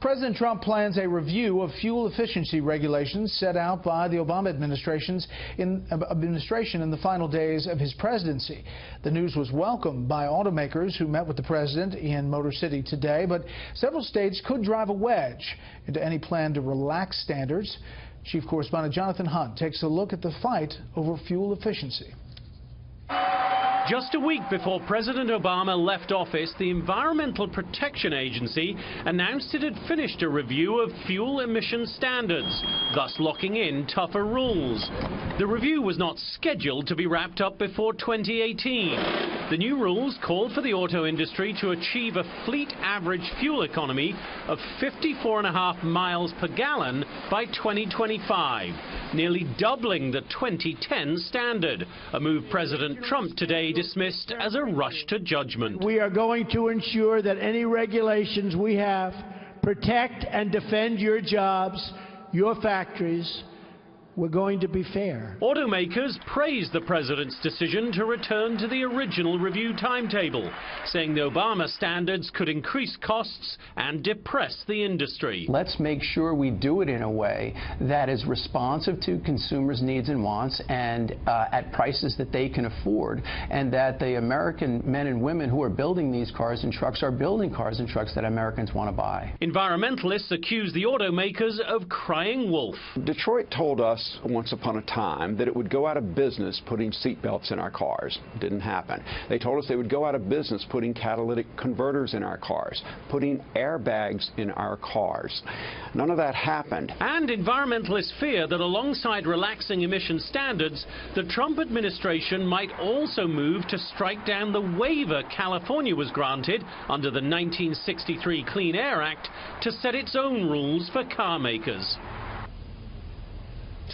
President Trump plans a review of fuel efficiency regulations set out by the Obama administration in the final days of his presidency. The news was welcomed by automakers who met with the president in Motor City today, but several states could drive a wedge into any plan to relax standards. Chief Correspondent Jonathan Hunt takes a look at the fight over fuel efficiency. Just a week before President Obama left office, the Environmental Protection Agency announced it had finished a review of fuel emission standards, thus locking in tougher rules. The review was not scheduled to be wrapped up before 2018. The new rules called for the auto industry to achieve a fleet average fuel economy of 54.5 miles per gallon by 2025, nearly doubling the 2010 standard, a move President Trump today dismissed as a rush to judgment. We are going to ensure that any regulations we have protect and defend your jobs, your factories. We're going to be fair. Automakers praised the president's decision to return to the original review timetable, saying the Obama standards could increase costs and depress the industry. Let's make sure we do it in a way that is responsive to consumers' needs and wants and at prices that they can afford, and that the American men and women who are building these cars and trucks are building cars and trucks that Americans want to buy. Environmentalists accuse the automakers of crying wolf. Detroit told us once upon a time that it would go out of business putting seatbelts in our cars. Didn't happen. They told us they would go out of business putting catalytic converters in our cars, putting airbags in our cars. None of that happened. And environmentalists fear that alongside relaxing emission standards, the Trump administration might also move to strike down the waiver California was granted under the 1963 Clean Air Act to set its own rules for car makers.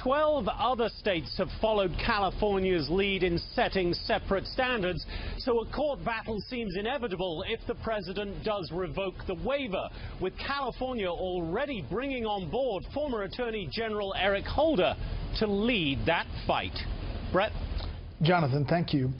12 other states have followed California's lead in setting separate standards, so a court battle seems inevitable if the president does revoke the waiver, with California already bringing on board former Attorney General Eric Holder to lead that fight. Brett? Jonathan, thank you.